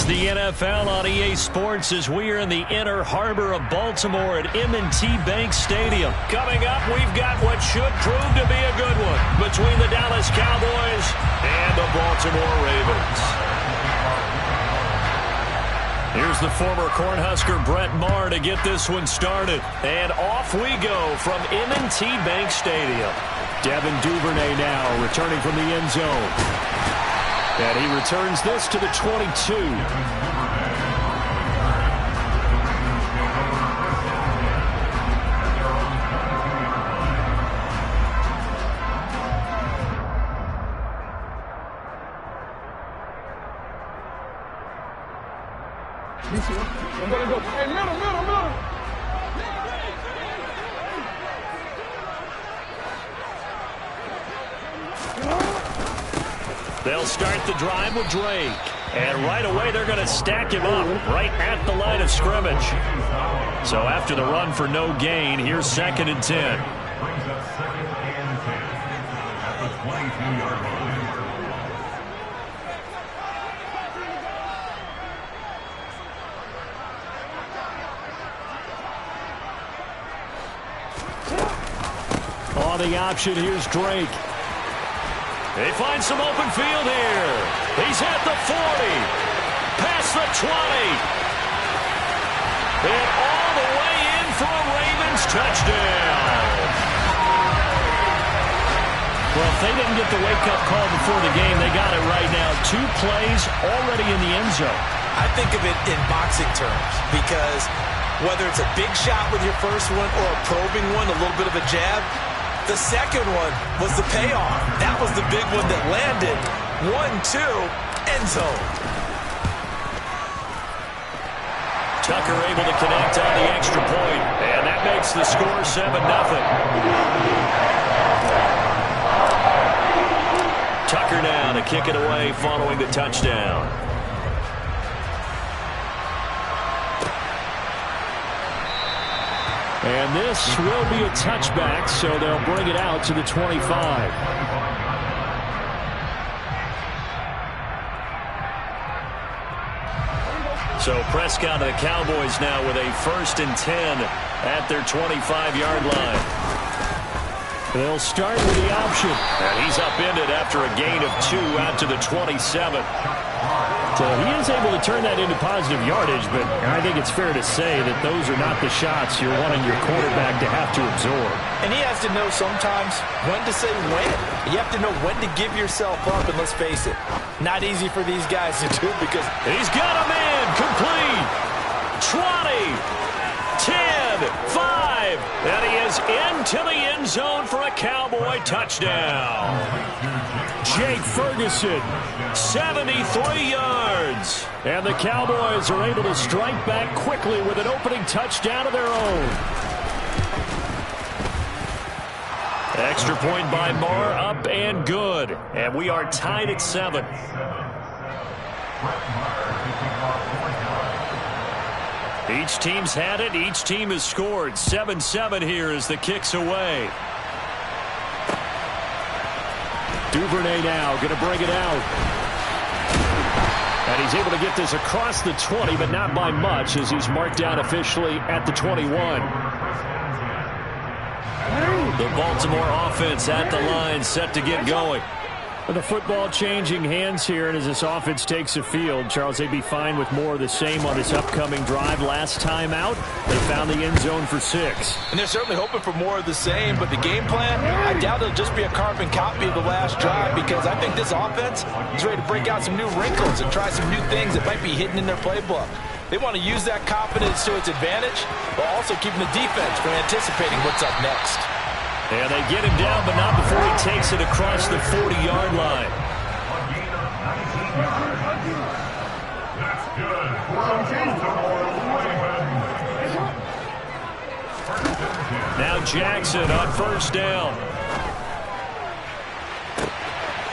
It's the NFL on EA Sports as we are in the inner harbor of Baltimore at M&T Bank Stadium. Coming up, we've got what should prove to be a good one between the Dallas Cowboys and the Baltimore Ravens. Here's the former Cornhusker Brett Maher to get this one started. And off we go from M&T Bank Stadium. Devin Duvernay now returning from the end zone. And he returns this to the 22. I'm gonna go. Hey, middle. They'll start the drive with Drake. And right away, they're going to stack him up right at the line of scrimmage. So after the run for no gain, here's 2nd and 10. Brings us 2nd and 10 at the 22-yard line. On the option, here's Drake. They find some open field here. He's at the 40. Past the 20. And all the way in for a Ravens touchdown. Well, if they didn't get the wake-up call before the game, they got it right now. 2 plays already in the end zone. I think of it in boxing terms because whether it's a big shot with your first one or a probing one, a little bit of a jab, the second one was the payoff. That was the big one that landed. 1-2, end zone. Tucker able to connect on the extra point, and that makes the score 7-0. Tucker now to kick it away following the touchdown. And this will be a touchback, so they'll bring it out to the 25. So Prescott and the Cowboys now with a 1st and 10 at their 25-yard line. They'll start with the option. And he's upended after a gain of 2 out to the 27. So he is able to turn that into positive yardage, but I think it's fair to say that those are not the shots you're wanting your quarterback to have to absorb. And he has to know sometimes when to say when. You have to know when to give yourself up, and let's face it, not easy for these guys to do because he's got him in, complete, 20, 10, 5, and he is into the end zone for a Cowboy touchdown. Jake Ferguson, 73 yards. And the Cowboys are able to strike back quickly with an opening touchdown of their own. Extra point by Maher, up and good. And we are tied at 7. Each team's had it. Each team has scored. 7-7 here as the kick's away. Duvernay now going to bring it out. And he's able to get this across the 20, but not by much as he's marked down officially at the 21. The Baltimore offense at the line, set to get going. The football changing hands here, and as this offense takes the field, Charles, they'd be fine with more of the same on this upcoming drive. Last time out, they found the end zone for 6. And they're certainly hoping for more of the same, but the game plan, I doubt it'll just be a carbon copy of the last drive because I think this offense is ready to break out some new wrinkles and try some new things that might be hidden in their playbook. They want to use that confidence to its advantage, while also keeping the defense from anticipating what's up next. And they get him down, but not before he takes it across the 40-yard line. That's good. Now Jackson on 1st down.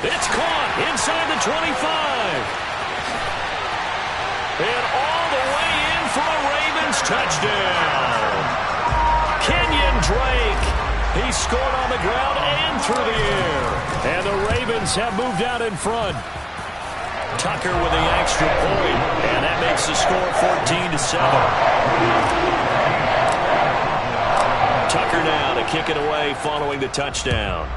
It's caught inside the 25. And all the way in for a Ravens touchdown. Kenyon Drake. He scored on the ground and through the air. And the Ravens have moved out in front. Tucker with the extra point, and that makes the score 14-7. Tucker now to kick it away following the touchdown.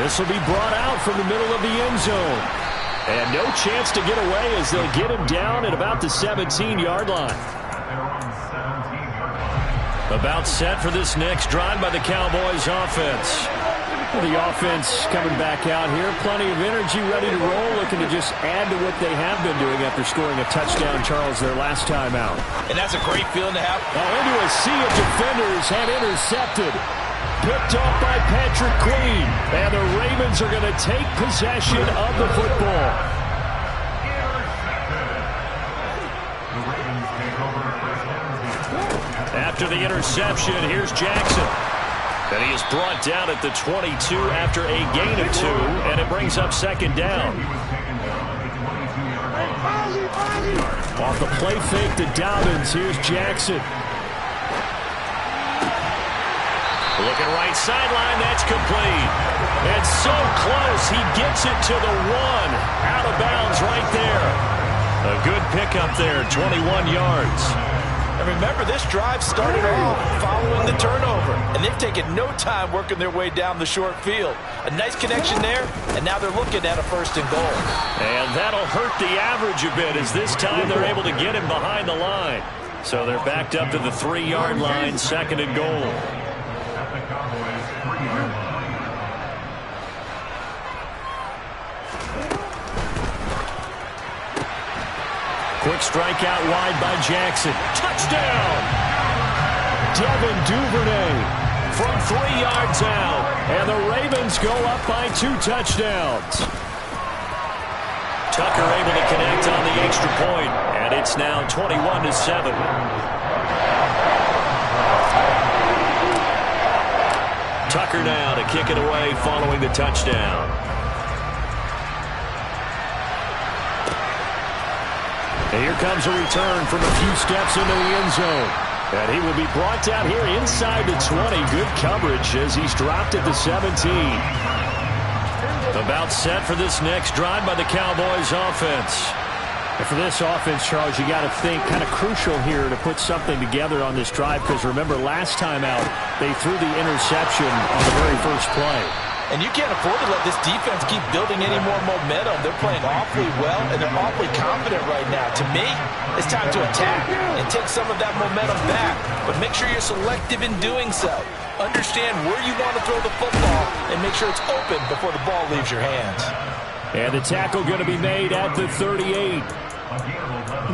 This will be brought out from the middle of the end zone. And no chance to get away as they'll get him down at about the 17-yard line. About set for this next drive by the Cowboys offense. The offense coming back out here. Plenty of energy, ready to roll, looking to just add to what they have been doing after scoring a touchdown, Charles, their last time out. And that's a great feeling to have. Into a sea of defenders and intercepted. Picked off by Patrick Queen. And the Ravens are going to take possession of the football. After the interception, here's Jackson. And he is brought down at the 22 after a gain of 2, and it brings up second down. Off the play fake to Dobbins, here's Jackson. Looking right sideline, that's complete. And so close, he gets it to the 1. Out of bounds right there. A good pickup there, 21 yards. And remember, this drive started off following the turnover, and they've taken no time working their way down the short field. A nice connection there, and now they're looking at a 1st and goal. And that'll hurt the average a bit, as this time they're able to get him behind the line. So they're backed up to the 3-yard line, 2nd and goal. Quick strike out wide by Jackson. Touchdown! Devin Duvernay from 3 yards out. And the Ravens go up by 2 touchdowns. Tucker able to connect on the extra point. And it's now 21-7. Tucker now to kick it away following the touchdown. And here comes a return from a few steps into the end zone. And he will be brought down here inside the 20. Good coverage as he's dropped at the 17. About set for this next drive by the Cowboys offense. And for this offense, Charles, you got to think kind of crucial here to put something together on this drive, because remember last time out they threw the interception on the very first play. And you can't afford to let this defense keep building any more momentum. They're playing awfully well, and they're awfully confident right now. To me, it's time to attack and take some of that momentum back. But make sure you're selective in doing so. Understand where you want to throw the football and make sure it's open before the ball leaves your hands. And the tackle going to be made at the 38.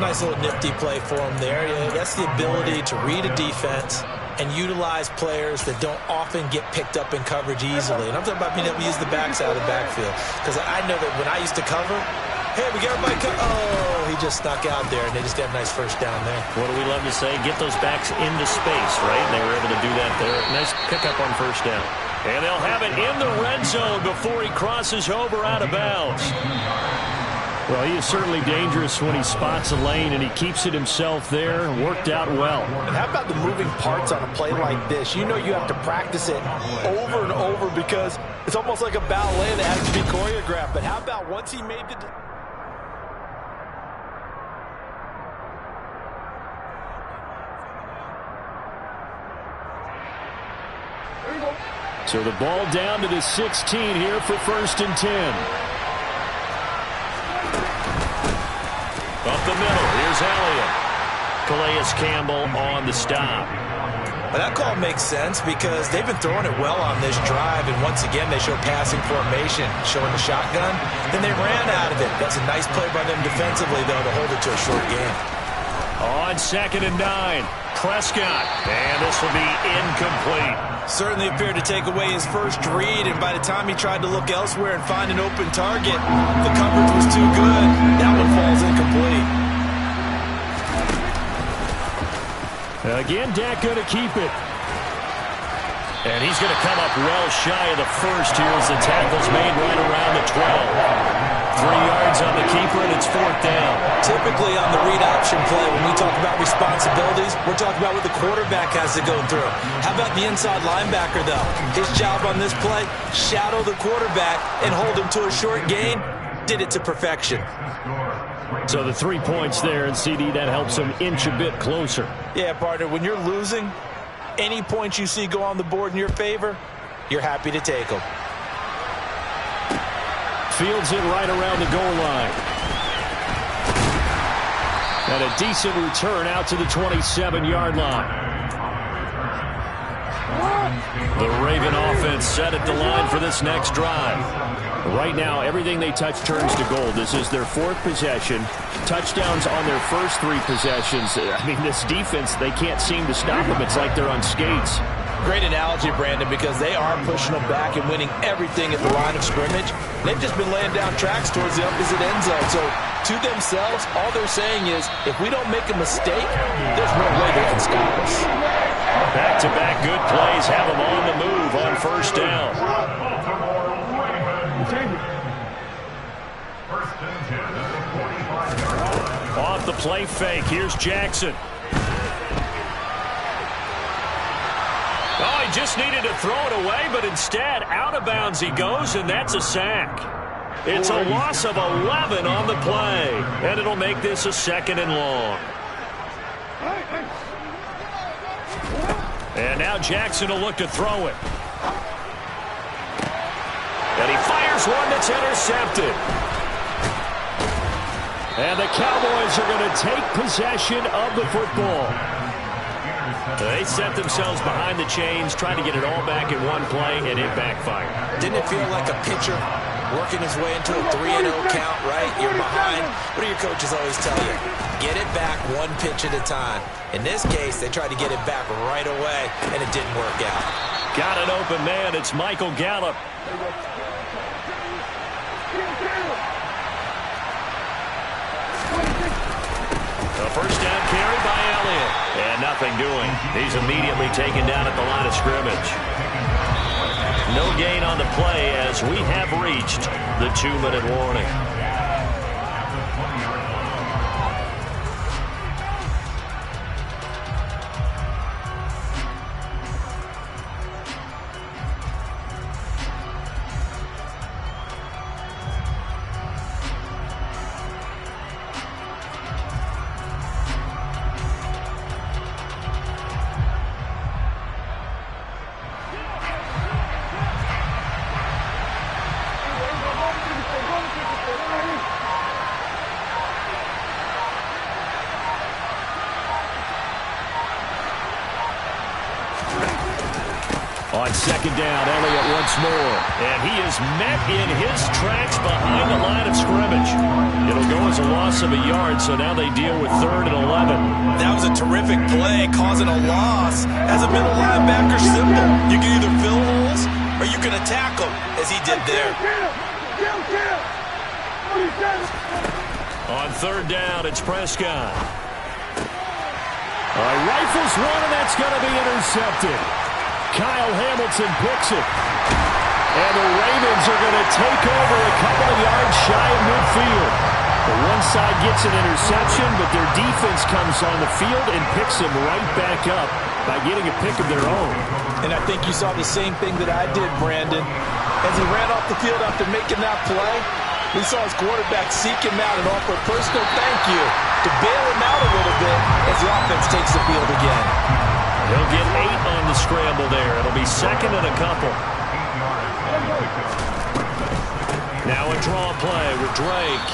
Nice little nifty play for him there. Yeah, that's the ability to read a defense and utilize players that don't often get picked up in coverage easily. And I'm talking about being able to use the backs out of the backfield. Because I know that when I used to cover, hey, we got everybody oh, he just snuck out there, and they just had a nice first down there. What do we love to say? Get those backs into space, right? And they were able to do that there. Nice pickup on first down. And they'll have it in the red zone before he crosses over out of bounds. Well, he is certainly dangerous when he spots a lane, and he keeps it himself there. Worked out well. And how about the moving parts on a play like this? You know you have to practice it over and over because it's almost like a ballet that has to be choreographed. But how about once he made the... So the ball down to the 16 here for 1st and 10. Up the middle, here's Elliott. Calais Campbell on the stop. Well, that call makes sense because they've been throwing it well on this drive, and once again they show passing formation, showing the shotgun. Then they ran out of it. That's a nice play by them defensively, though, to hold it to a short game. On 2nd and 9, Prescott, and this will be incomplete. Certainly appeared to take away his first read, and by the time he tried to look elsewhere and find an open target, the coverage was too good. That one falls incomplete. Again, Dak going to keep it. And he's going to come up well shy of the first here as the tackle's made right around the 12. 3 yards on the keeper, and it's 4th down. Typically on the read option play, when we talk about responsibilities, we're talking about what the quarterback has to go through. How about the inside linebacker, though? His job on this play, shadow the quarterback and hold him to a short gain. Did it to perfection. So the 3 points there, and CD, that helps him inch a bit closer. Yeah, partner, when you're losing, any points you see go on the board in your favor, you're happy to take them. Fields it right around the goal line. And a decent return out to the 27-yard line. The Raven offense set at the line for this next drive. Right now, everything they touch turns to gold. This is their 4th possession. Touchdowns on their first 3 possessions. I mean, this defense, they can't seem to stop them. It's like they're on skates. Great analogy, Brandon, because they are pushing them back and winning everything at the line of scrimmage. They've just been laying down tracks towards the opposite end zone. So, to themselves, all they're saying is, if we don't make a mistake, there's no way they can stop us. Back-to-back good plays have them on the move on 1st down. Off the play fake, here's Jackson. Oh, he just needed to throw it away, but instead, out of bounds he goes, and that's a sack. It's a loss of 11 on the play, and it'll make this a 2nd and long. And now Jackson will look to throw it. And he fires one that's intercepted. And the Cowboys are going to take possession of the football. They set themselves behind the chains, trying to get it all back in one play, and it backfired. Didn't it feel like a pitcher working his way into a 3-0 count, right? You're behind. What do your coaches always tell you? Get it back 1 pitch at a time. In this case, they tried to get it back right away, and it didn't work out. Got an open man. It's Michael Gallup. A 1st down carry by Elliott. And nothing doing. He's immediately taken down at the line of scrimmage. No gain on the play as we have reached the 2-minute warning. On 2nd down, Elliott once more. And he is met in his tracks behind the line of scrimmage. It'll go as a loss of a yard, so now they deal with 3rd and 11. That was a terrific play, causing a loss as a middle linebacker symbol. You can either fill holes or you can attack them, as he did there. On 3rd down, it's Prescott. Rifles one, and that's going to be intercepted. Kyle Hamilton picks it. And the Ravens are going to take over a couple of yards shy of midfield. The one side gets an interception, but their defense comes on the field and picks them right back up by getting a pick of their own. And I think you saw the same thing that I did, Brandon. As he ran off the field after making that play, we saw his quarterback seek him out and offer a personal thank you to bail him out a little bit as the offense takes the field again. He'll get 8 on the scramble there. It'll be 2nd and a couple. Now a draw play with Drake.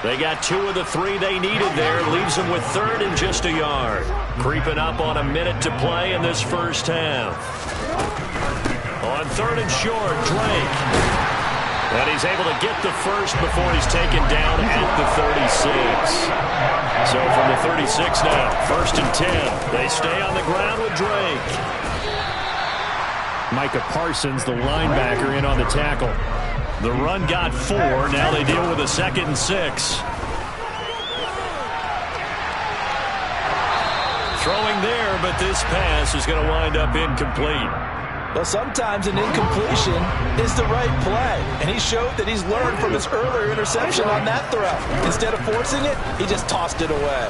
They got 2 of the 3 they needed there. Leaves them with 3rd and just a yard. Creeping up on a minute to play in this first half. On 3rd and short, Drake. And he's able to get the first before he's taken down at the 36. So from the 36 now, 1st and 10. They stay on the ground with Drake. Micah Parsons, the linebacker, in on the tackle. The run got 4. Now they deal with a 2nd and 6. Throwing there, but this pass is going to wind up incomplete. Well, sometimes an incompletion is the right play, and he showed that he's learned from his earlier interception on that throw. Instead of forcing it, he just tossed it away.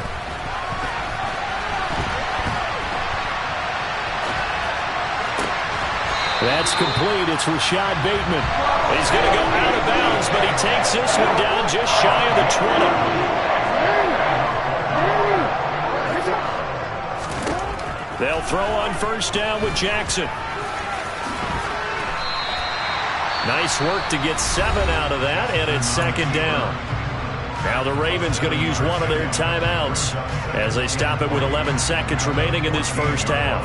That's complete. It's Rashad Bateman. He's going to go out of bounds, but he takes this one down just shy of the 20. They'll throw on first down with Jackson. Nice work to get 7 out of that, and it's second down. Now the Ravens going to use one of their timeouts as they stop it with 11 seconds remaining in this first half.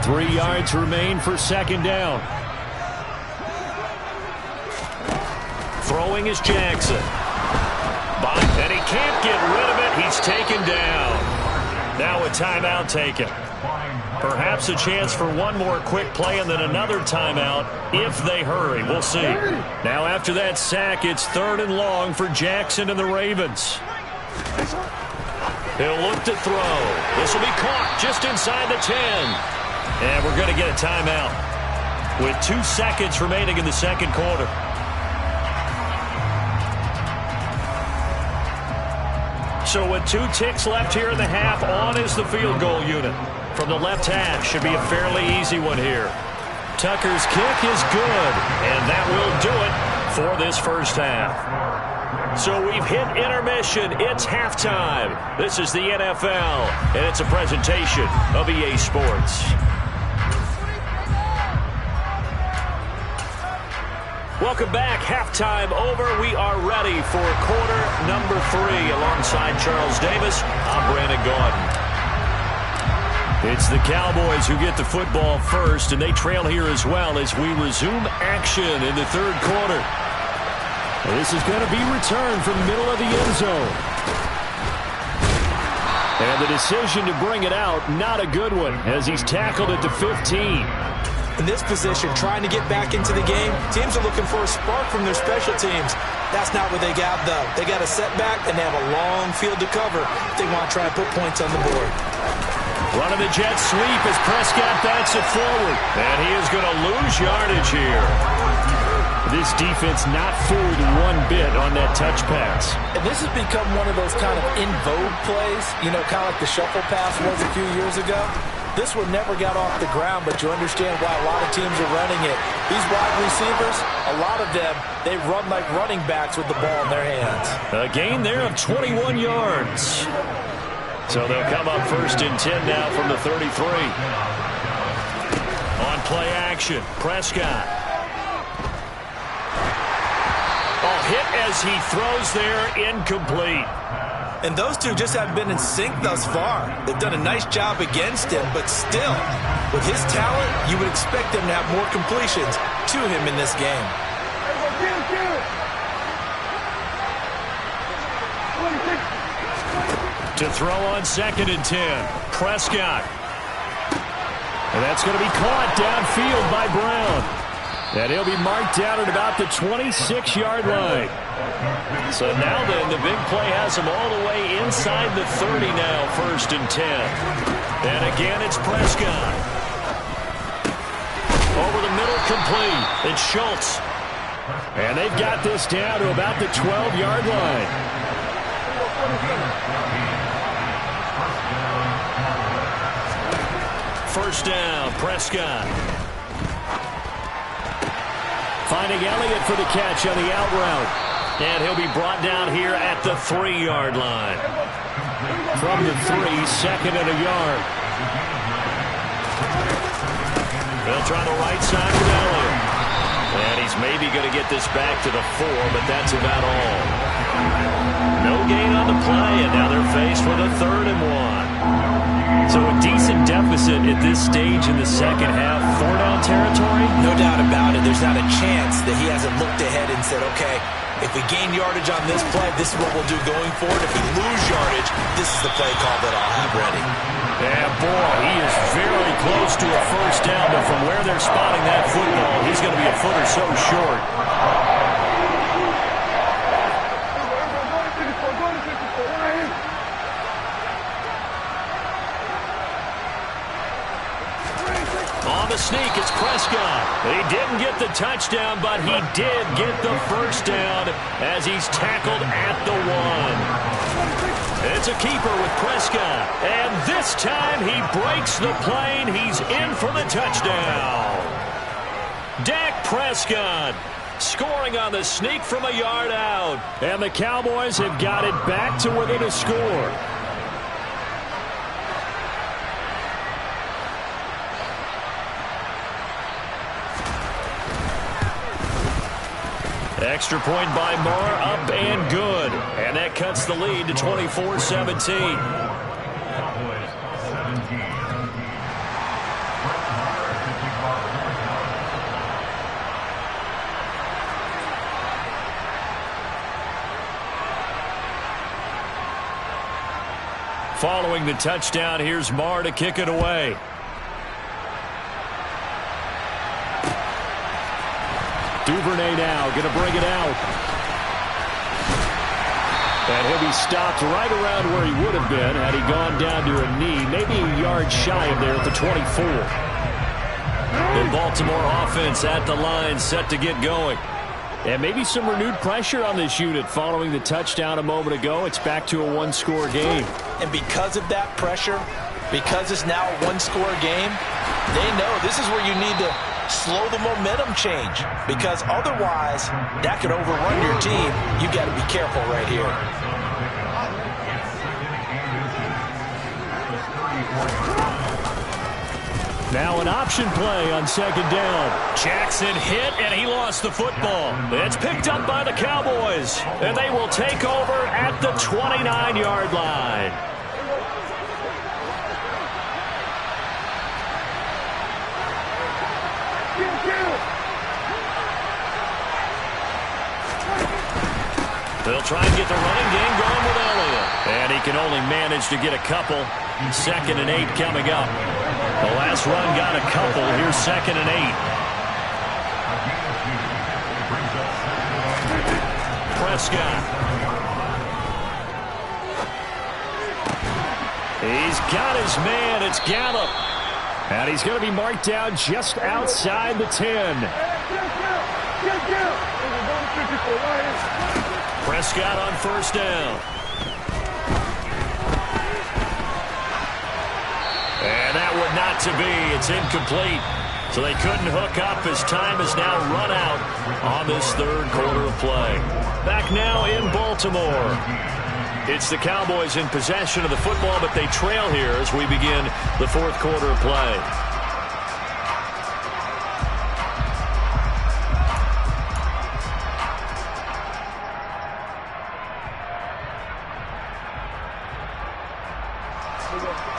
Three yards remain for second down. Throwing is Jackson. And he can't get rid of it. He's taken down. Now a timeout taken. Perhaps a chance for one more quick play and then another timeout if they hurry. We'll see. Now after that sack, it's 3rd and long for Jackson and the Ravens. He'll look to throw. This will be caught just inside the 10. And we're going to get a timeout with 2 seconds remaining in the second quarter. So with 2 ticks left here in the half, on is the field goal unit. From the left hash, should be a fairly easy one here. Tucker's kick is good, and that will do it for this first half. So we've hit intermission. It's halftime. This is the NFL, and it's a presentation of EA Sports. Welcome back. Halftime over. We are ready for quarter number 3. Alongside Charles Davis, I'm Brandon Gaudin. It's the Cowboys who get the football first, and they trail here as well as we resume action in the third quarter. This is going to be returned from the middle of the end zone. And the decision to bring it out, not a good one, as he's tackled at the 15. In this position, trying to get back into the game, teams are looking for a spark from their special teams. That's not what they got, though. They got a setback, and they have a long field to cover if they want to try and put points on the board. Running the jet sweep as Prescott bats it forward. And he is going to lose yardage here. This defense not fooled one bit on that touch pass. And this has become one of those kind of in vogue plays, you know, kind of like the shuffle pass was a few years ago. This one never got off the ground, but you understand why a lot of teams are running it. These wide receivers, a lot of them, they run like running backs with the ball in their hands. A gain there of 21 yards. So they'll come up 1st and 10 now from the 33. On play action, Prescott. Hit as he throws there, incomplete. And those two just haven't been in sync thus far. They've done a nice job against him, but still, with his talent, you would expect them to have more completions to him in this game. To throw on 2nd and 10, Prescott. And that's going to be caught downfield by Brown. And he'll be marked down at about the 26-yard line. So now then, the big play has him all the way inside the 30 now, 1st and 10. And again, it's Prescott. Over the middle, complete. It's Schultz. And they've got this down to about the 12-yard line. First down, Prescott. Finding Elliott for the catch on the out route. And he'll be brought down here at the 3-yard line. From the 3, 2nd and a yard. They'll try the right side with Elliott. And he's maybe going to get this back to the 4, but that's about all. No gain on the play, and now they're faced with a 3rd and 1. So a decent deficit at this stage in the second half. 4-down territory? No doubt about it. There's not a chance that he hasn't looked ahead and said, okay, if we gain yardage on this play, this is what we'll do going forward. If we lose yardage, this is the play call that I'll have ready. Yeah, boy, he is very close to a first down, but from where they're spotting that football, he's going to be a foot or so short. On the sneak, it's Prescott. He didn't get the touchdown, but he did get the first down as he's tackled at the 1. It's a keeper with Prescott. And this time he breaks the plane. He's in for the touchdown. Dak Prescott scoring on the sneak from a yard out. And the Cowboys have got it back to within a score. Extra point by Moore, up and good. And that cuts the lead to 24-17. Cowboys 17. Following the touchdown, here's Moore to kick it away. Duvernay now going to bring it out. And he'll be stopped right around where he would have been had he gone down to a knee, maybe a yard shy of there at the 24. The Baltimore offense at the line, set to get going. And maybe some renewed pressure on this unit following the touchdown a moment ago. It's back to a one-score game. And because of that pressure, because it's now a one-score game, they know this is where you need to slow the momentum change, because otherwise that could overrun your team. You got to be careful right here. Now an option play on second down. Jackson hit, and he lost the football. It's picked up by the Cowboys, and they will take over at the 29-yard line. They'll try and get the running game going with Elliott. And he can only manage to get a couple. 2nd and 8 coming up. The last run got a couple. Here's 2nd and 8. Prescott. He's got his man. It's Gallup. And he's going to be marked down just outside the 10. Prescott on first down. And that would not to be. It's incomplete. So they couldn't hook up as time is now run out on this third quarter of play. Back now in Baltimore. It's the Cowboys in possession of the football, but they trail here as we begin the fourth quarter of play.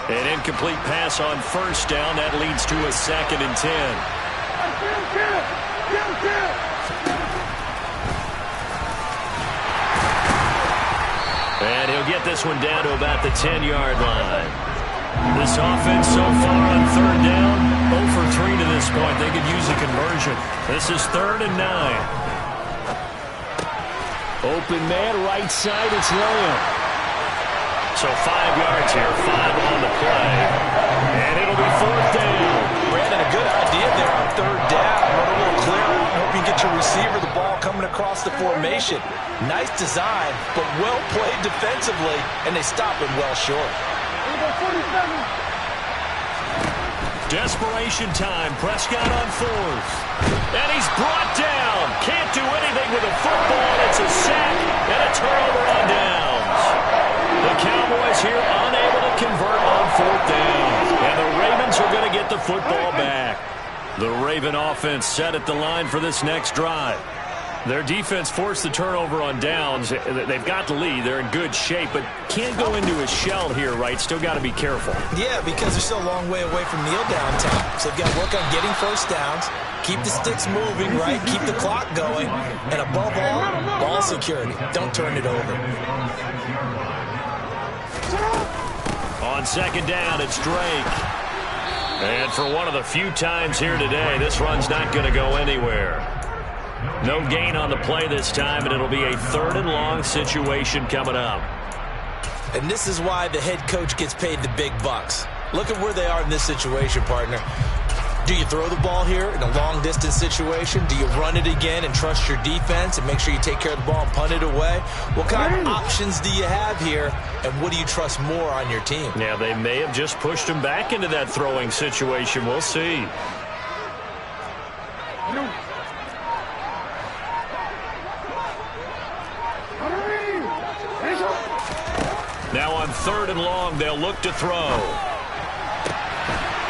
An incomplete pass on first down. That leads to a 2nd and 10. And he'll get this one down to about the 10-yard line. This offense so far on third down, 0 for 3 to this point. They could use a conversion. This is 3rd and 9. Open man, right side, it's Lamb. So 5 yards here, 5 on the play. And it'll be 4th down. Brandon, a good idea there on third down. Run a little clear out. Hope you get your receiver the ball coming across the formation. Nice design, but well played defensively, and they stop him well short. Desperation time. Prescott on 4th. And he's brought down. Can't do anything with the football. It's a sack and a turnover on downs. The Cowboys here unable to convert on 4th down. And the Ravens are going to get the football back. The Raven offense set at the line for this next drive. Their defense forced the turnover on downs. They've got the lead. They're in good shape, but can't go into a shell here, right? Still got to be careful. Yeah, because they're still a long way away from kneel down time. So they've got to work on getting first downs, keep the sticks moving, right? Keep the clock going. And above all, ball security. Don't turn it over. On second down, it's Drake. And for one of the few times here today, this run's not going to go anywhere. No gain on the play this time, and it'll be a 3rd and long situation coming up. And this is why the head coach gets paid the big bucks. Look at where they are in this situation, partner. Do you throw the ball here in a long-distance situation? Do you run it again and trust your defense and make sure you take care of the ball and punt it away? What kind of options do you have here, and what do you trust more on your team? Yeah, they may have just pushed him back into that throwing situation. We'll see. Now on 3rd and long, they'll look to throw.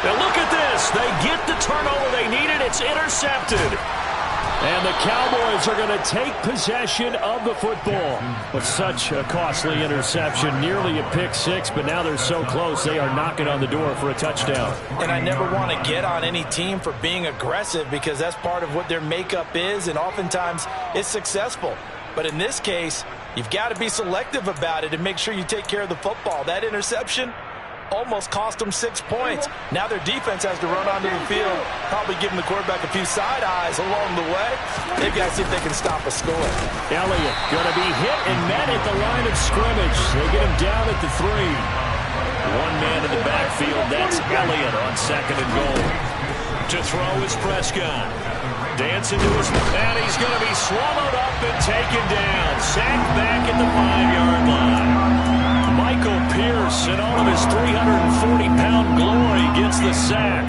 Now look at this. They get the turnover they needed. It's intercepted. And the Cowboys are going to take possession of the football. With such a costly interception, nearly a pick six, but now they're so close they are knocking on the door for a touchdown. And I never want to get on any team for being aggressive because that's part of what their makeup is, and oftentimes it's successful. But in this case, you've got to be selective about it and make sure you take care of the football. That interception almost cost them 6 points. Now their defense has to run onto the field, probably giving the quarterback a few side eyes along the way. They've got to see if they can stop a score. Elliott going to be hit and met at the line of scrimmage. They get him down at the 3. One man in the backfield. That's Elliott on 2nd and goal. To throw is Prescott. Dancing to his, and he's going to be swallowed up and taken down. Sacked back at the 5-yard line. Michael Pierce, in all of his 340-pound glory, gets the sack.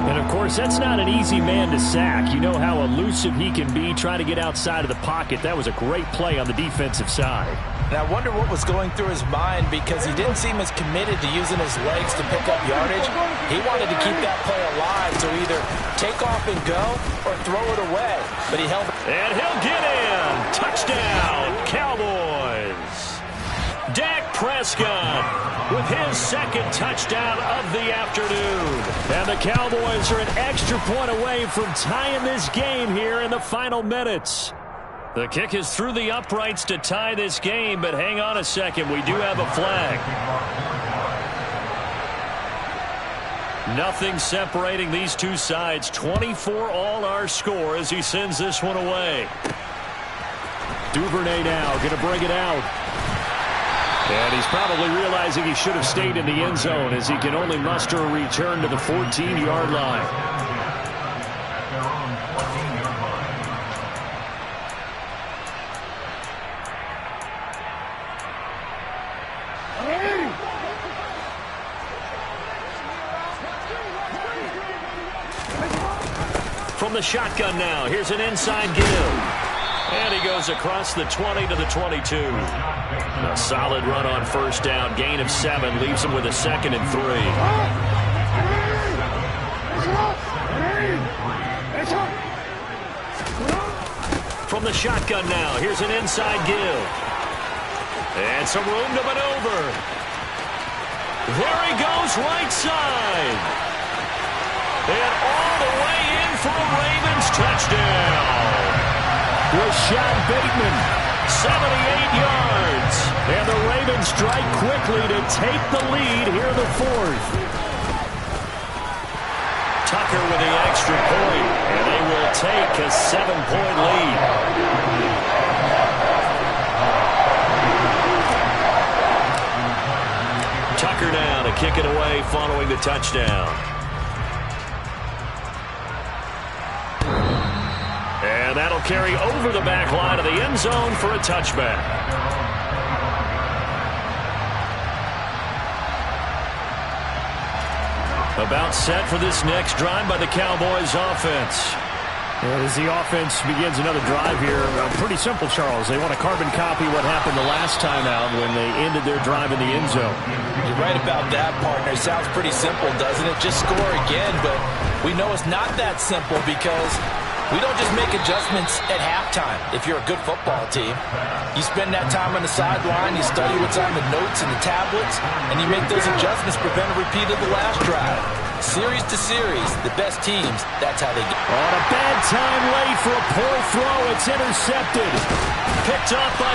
And, of course, that's not an easy man to sack. You know how elusive he can be trying to get outside of the pocket. That was a great play on the defensive side. And I wonder what was going through his mind because he didn't seem as committed to using his legs to pick up yardage. He wanted to keep that play alive, so either take off and go or throw it away. But he held it. And he'll get in. Touchdown, Cowboys. Dak Prescott with his 2nd touchdown of the afternoon. And the Cowboys are an extra point away from tying this game here in the final minutes. The kick is through the uprights to tie this game, but hang on a second. We do have a flag. Nothing separating these two sides. 24 all our score as he sends this one away. Duvernay now going to bring it out. And he's probably realizing he should have stayed in the end zone as he can only muster a return to the 14-yard line. From the shotgun now, here's an inside give. And he goes across the 20 to the 22. A solid run on 1st down. Gain of 7 leaves him with a 2nd and 3. From the shotgun now, here's an inside give. And some room to maneuver. There he goes, right side. And all the way in for a Ravens touchdown. Rashad Bateman, 78 yards. And the Ravens strike quickly to take the lead here in the 4th. Tucker with the extra point, and they will take a 7-point lead. Tucker now to kick it away following the touchdown. And that'll carry over the back line of the end zone for a touchback. About set for this next drive by the Cowboys offense. As the offense begins another drive here, pretty simple, Charles. They want to carbon copy what happened the last time out when they ended their drive in the end zone. You're right about that, partner. Sounds pretty simple, doesn't it? Just score again, but we know it's not that simple because we don't just make adjustments at halftime if you're a good football team. You spend that time on the sideline, you study what's on the notes and the tablets, and you make those adjustments to prevent a repeat of the last drive. Series to series, the best teams, that's how they get. On a bad time late for a poor throw, it's intercepted. Picked up by